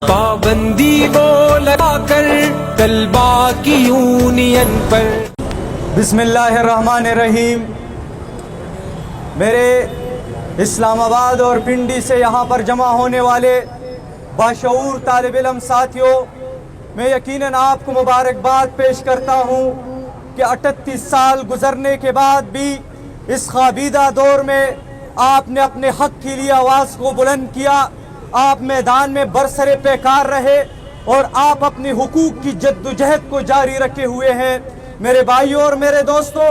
پابندی وہ لگا کر طلباء کی یونین پر۔ بسم اللہ الرحمن الرحیم۔ میرے اسلام آباد اور پنڈی سے یہاں پر جمع ہونے والے باشعور طالب علم ساتھیوں، میں یقیناً آپ کو مبارکباد پیش کرتا ہوں کہ 38 سال گزرنے کے بعد بھی اس خوابیدہ دور میں آپ نے اپنے حق کے لیے آواز کو بلند کیا، آپ میدان میں برسر پیکار رہے اور آپ اپنے حقوق کی جدوجہد کو جاری رکھے ہوئے ہیں۔ میرے بھائیوں اور میرے دوستوں،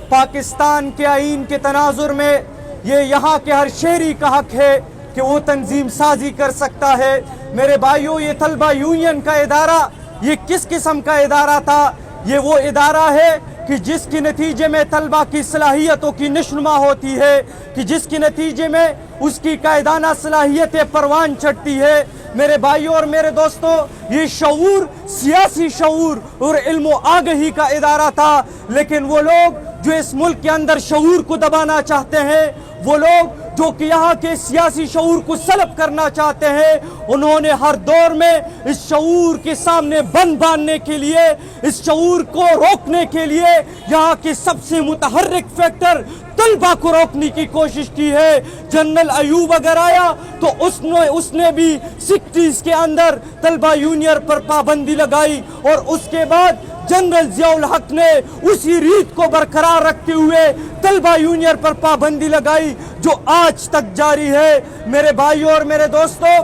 پاکستان کے آئین کے تناظر میں یہ یہاں کے ہر شہری کا حق ہے کہ وہ تنظیم سازی کر سکتا ہے۔ میرے بھائیوں، یہ طلبہ یونین کا ادارہ یہ کس قسم کا ادارہ تھا؟ یہ وہ ادارہ ہے کہ جس کے نتیجے میں طلبہ کی صلاحیتوں کی نشوما ہوتی ہے، کہ جس کے نتیجے میں اس کی قائدانہ صلاحیتیں پروان چڑھتی ہے۔ میرے بھائیوں اور میرے دوستوں، یہ شعور سیاسی شعور اور علم و آگہی کا ادارہ تھا، لیکن وہ لوگ جو اس ملک کے اندر شعور کو دبانا چاہتے ہیں، وہ لوگ جو کہ یہاں کے سیاسی شعور کو سلب کرنا چاہتے ہیں، انہوں نے ہر دور میں اس شعور کے سامنے بند باندھنے کے لیے، اس شعور کو روکنے کے لیے یہاں کے سب سے متحرک فیکٹر طلبہ کو روکنے کی کوشش کی ہے۔ جنرل ایوب اگر آیا تو اس نے بھی 60s کے اندر طلبہ یونین پر پابندی لگائی، اور اس کے بعد جنرل ضیاء الحق نے اسی ریت کو برقرار رکھتے ہوئے طلبہ یونین پر پابندی لگائی جو آج تک جاری ہے۔ میرے بھائیوں اور میرے دوستوں،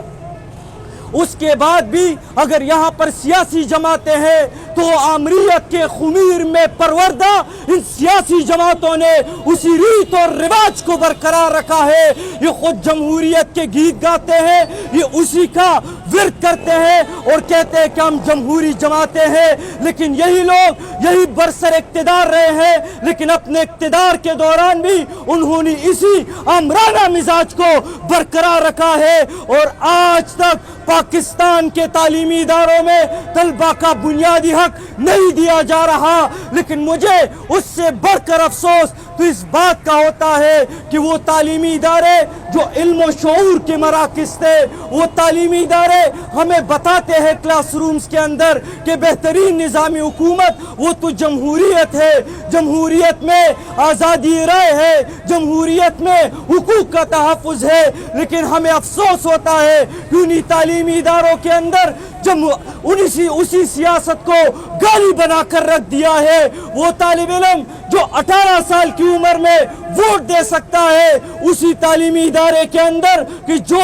اس کے بعد بھی اگر یہاں پر سیاسی جماعتیں ہیں تو آمریت کے خمیر میں پروردہ ان سیاسی جماعتوں نے اسی ریت اور رواج کو برقرار رکھا ہے۔ یہ خود جمہوریت کے گیت گاتے ہیں، یہ اسی کا ورد کرتے ہیں اور کہتے ہیں کہ ہم جمہوری جماعتیں ہیں، لیکن یہی لوگ یہی برسر اقتدار رہے ہیں، لیکن اپنے اقتدار کے دوران بھی انہوں نے اسی آمرانہ مزاج کو برقرار رکھا ہے، اور آج تک پاکستان کے تعلیمی اداروں میں طلبہ کا بنیادی حق نہیں دیا جا رہا۔ لیکن مجھے اس سے بڑھ کر افسوس تو اس بات کا ہوتا ہے کہ وہ تعلیمی ادارے جو علم و شعور کے مراکز تھے، وہ تعلیمی ادارے ہمیں بتاتے ہیں کلاس رومز کے اندر کہ بہترین نظام حکومت وہ تو جمہوریت ہے، جمہوریت میں آزادی رائے ہے، جمہوریت میں حقوق کا تحفظ ہے، لیکن ہمیں افسوس ہوتا ہے کہ انہی تعلیمی اداروں کے اندر اسی سیاست کو گالی بنا کر رکھ دیا ہے۔ وہ طالب علم جو 18 سال کی عمر میں ووٹ دے سکتا ہے اسی تعلیمی ادارے کے اندر کہ جو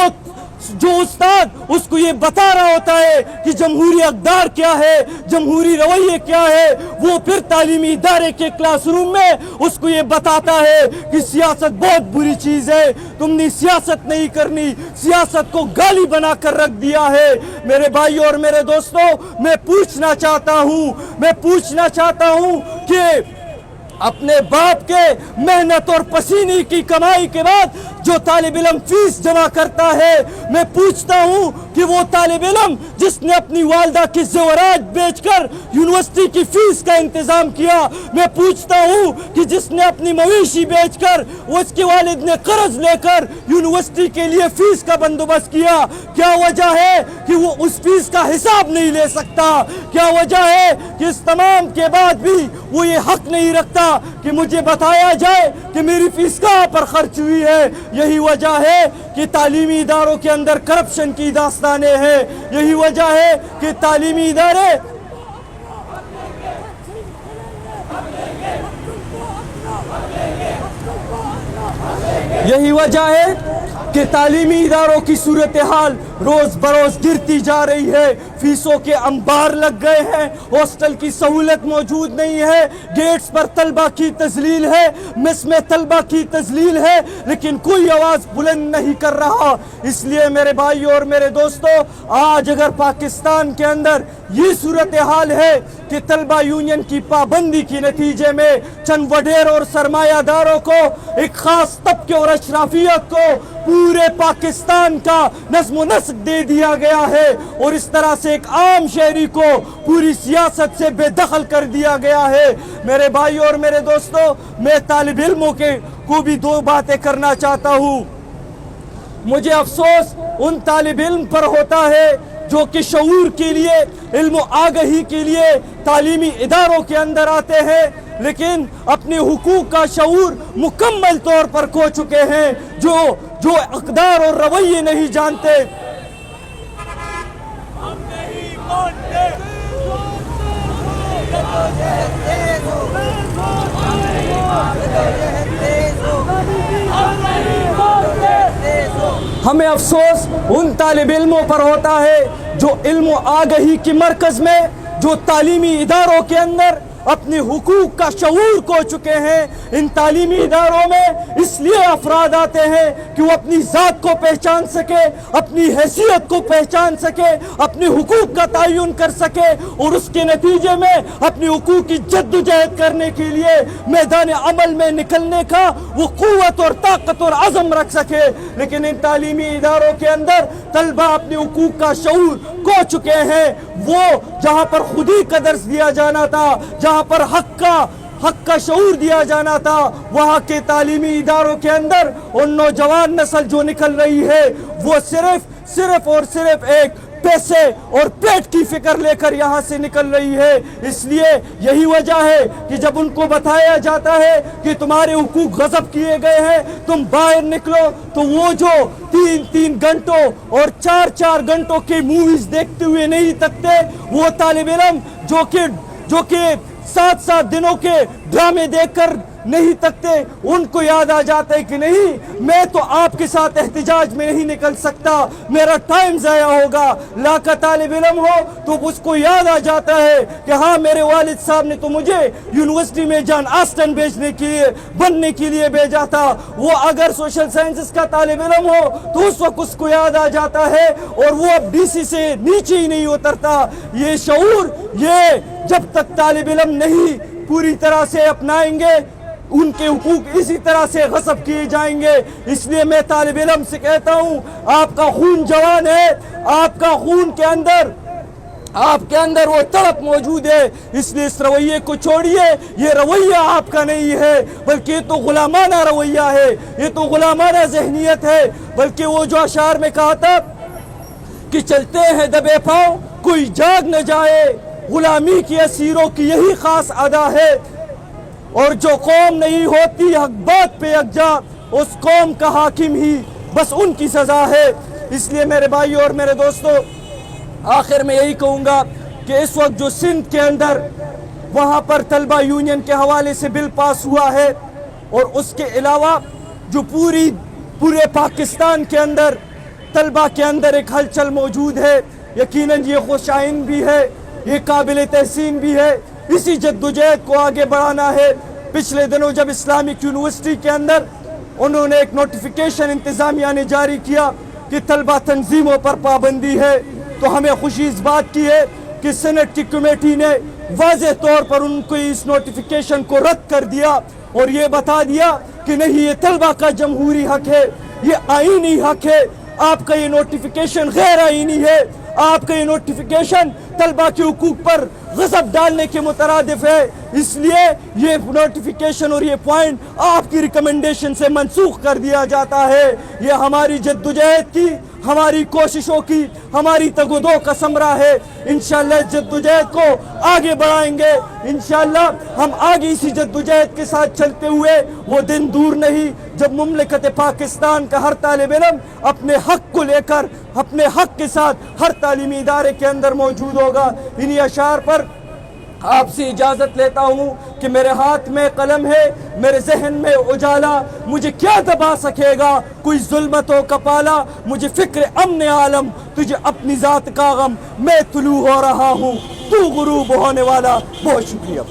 استاد اس کو یہ بتا رہا ہوتا ہے کہ جمہوری اقدار کیا ہے، جمہوری رویے کیا ہے، وہ پھر تعلیمی ادارے کے کلاس روم میں اس کو یہ بتاتا ہے کہ سیاست بہت بری چیز ہے، تم نے سیاست نہیں کرنی، سیاست کو گالی بنا کر رکھ دیا ہے۔ میرے بھائیوں اور میرے دوستوں، میں پوچھنا چاہتا ہوں کہ اپنے باپ کے محنت اور پسینے کی کمائی کے بعد جو طالب علم فیس جمع کرتا ہے، میں پوچھتا ہوں کہ وہ طالب علم جس نے اپنی والدہ کے زیورات بیچ کر یونیورسٹی کی فیس کا انتظام کیا، میں پوچھتا ہوں کہ جس نے اپنی مویشی بیچ کر وہ اس کے والد نے قرض لے کر یونیورسٹی کے لیے فیس کا بندوبست کیا، کیا وجہ ہے کہ وہ اس فیس کا حساب نہیں لے سکتا؟ کیا وجہ ہے کہ اس تمام کے بعد بھی وہ یہ حق نہیں رکھتا کہ مجھے بتایا جائے کہ میری فیس کہاں پر خرچ ہوئی ہے؟ یہی وجہ ہے کہ تعلیمی اداروں کے اندر کرپشن کی داستانیں ہیں، یہی وجہ ہے کہ تعلیمی ادارے کی صورتحال روز بروز گرتی جا رہی ہے۔ فیسوں کے انبار لگ گئے ہیں، ہاسٹل کی سہولت موجود نہیں ہے، گیٹس پر طلبہ کی تذلیل ہے، میس میں طلبہ کی تذلیل ہے، لیکن کوئی آواز بلند نہیں کر رہا۔ اس لیے میرے بھائیوں اور میرے دوستوں، آج اگر پاکستان کے اندر یہ صورتحال ہے کہ طلبہ یونین کی پابندی کے نتیجے میں چند وڈیر اور سرمایہ داروں کو، ایک خاص طبقے اور اشرافیت کو پورے پاکستان کا نظم و نسق دے دیا گیا ہے، اور اس طرح سے ایک عام شہری کو پوری سیاست سے بے دخل کر دیا گیا ہے۔ میرے بھائیوں اور میرے دوستوں، میں طالب علموں کو بھی دو باتیں کرنا چاہتا ہوں۔ مجھے افسوس ان طالب علم پر ہوتا ہے جو کہ شعور کے لیے، علم و آگہی کے لیے تعلیمی اداروں کے اندر آتے ہیں، لیکن اپنے حقوق کا شعور مکمل طور پر کھو چکے ہیں، جو اقدار اور رویے نہیں جانتے۔ ہمیں افسوس ان طالب علموں پر ہوتا ہے جو علم و آگہی کی مرکز میں، جو تعلیمی اداروں کے اندر اپنے حقوق کا شعور کھو چکے ہیں۔ ان تعلیمی اداروں میں اس لیے افراد آتے ہیں کہ وہ اپنی ذات کو پہچان سکے، اپنی حیثیت کو پہچان سکے، اپنے حقوق کا تعین کر سکے، اور اس کے نتیجے میں اپنے حقوق کی جد و جہد کرنے کے لیے میدان عمل میں نکلنے کا وہ قوت اور طاقت اور عزم رکھ سکے۔ لیکن ان تعلیمی اداروں کے اندر طلبہ اپنے حقوق کا شعور کھو چکے ہیں۔ وہ جہاں پر خودی کا درس دیا جانا تھا، جہاں پر حق کا شعور دیا جانا تھا، وہاں کے تعلیمی اداروں کے اندر ان نوجوان نسل جو نکل رہی ہے وہ صرف اور صرف ایک پیسے اور پیٹ کی فکر لے کر یہاں سے نکل رہی ہے۔ اس لیے یہی وجہ ہے کہ جب ان کو بتایا جاتا ہے کہ تمہارے حقوق غصب کیے گئے ہیں، تم باہر نکلو، تو وہ جو 3 گھنٹوں اور 4 گھنٹوں کے موویز دیکھتے ہوئے نہیں تکتے، وہ طالب علم جو کہ 7 دنوں کے ڈرامے دیکھ کر نہیں تکتے، ان کو یاد آ جاتا ہے کہ نہیں، میں تو آپ کے ساتھ احتجاج میں نہیں نکل سکتا، میرا ٹائم ضائع ہوگا۔ لاکھا طالب علم ہو تو اس کو یاد آ جاتا ہے کہ ہاں میرے والد صاحب نے تو مجھے یونیورسٹی میں جان آسٹن بننے کے لیے بھیجا تھا۔ وہ اگر سوشل سائنسز کا طالب علم ہو تو اس وقت اس کو یاد آ جاتا ہے، اور وہ اب ڈی سی سے نیچے ہی نہیں اترتا۔ یہ شعور جب تک طالب علم نہیں پوری طرح سے اپنائیں گے، ان کے حقوق اسی طرح سے غصب کیے جائیں گے۔ اس لیے میں طالب علم سے کہتا ہوں، آپ کا خون جوان ہے، آپ کا خون کے اندر وہ تڑپ موجود ہے، اس لیے اس رویے کو چھوڑیے۔ یہ رویہ آپ کا نہیں ہے، بلکہ یہ تو غلامانہ رویہ ہے، یہ تو غلامانہ ذہنیت ہے۔ بلکہ وہ جو اشعار میں کہا تھا کہ چلتے ہیں دبے پاؤں کوئی جاگ نہ جائے، غلامی کی اسیروں کی یہی خاص ادا ہے، اور جو قوم نہیں ہوتی حق بات پہ یکجا، اس قوم کا حاکم ہی بس ان کی سزا ہے۔ اس لیے میرے بھائیو اور میرے دوستو، آخر میں یہی کہوں گا کہ اس وقت جو سندھ کے اندر وہاں پر طلبہ یونین کے حوالے سے بل پاس ہوا ہے، اور اس کے علاوہ جو پورے پاکستان کے اندر طلبہ کے اندر ایک ہلچل موجود ہے، یقیناً یہ خوش آئند بھی ہے، یہ قابل تحسین بھی ہے۔ اسی جدوجہد کو آگے بڑھانا ہے۔ پچھلے دنوں جب اسلامک یونیورسٹی کے اندر انہوں نے ایک نوٹیفیکیشن انتظامیہ نے جاری کیا کہ طلبہ تنظیموں پر پابندی ہے، تو ہمیں خوشی اس بات کی ہے کہ سینٹ کی کمیٹی نے واضح طور پر ان کو اس نوٹیفیکیشن کو رد کر دیا، اور یہ بتا دیا کہ نہیں، یہ طلبہ کا جمہوری حق ہے، یہ آئینی حق ہے۔ آپ کا یہ نوٹیفیکیشن غیر آئینی ہے، آپ کا یہ نوٹیفیکیشن طلبہ کے حقوق پر غصب ڈالنے کے مترادف ہے۔ اس لیے یہ نوٹیفیکیشن اور یہ پوائنٹ آپ کی ریکمنڈیشن سے منسوخ کر دیا جاتا ہے۔ یہ ہماری جدوجہد کی، ہماری کوششوں کی، ہماری تگ و دو کا ثمرہ ہے۔ انشاءاللہ اس جدوجہد کو آگے بڑھائیں گے، انشاءاللہ ہم آگے اسی جدوجہد کے ساتھ چلتے ہوئے، وہ دن دور نہیں جب مملکت پاکستان کا ہر طالب علم اپنے حق کو لے کر، اپنے حق کے ساتھ ہر تعلیمی ادارے کے اندر موجود ہوگا۔ انہی اشعار پر آپ سے اجازت لیتا ہوں کہ میرے ہاتھ میں قلم ہے، میرے ذہن میں اجالا، مجھے کیا دبا سکے گا کوئی ظلمتوں کا پالا، مجھے فکر امن عالم، تجھے اپنی ذات کا غم، میں طلوع ہو رہا ہوں تو غروب ہونے والا۔ بہت شکریہ۔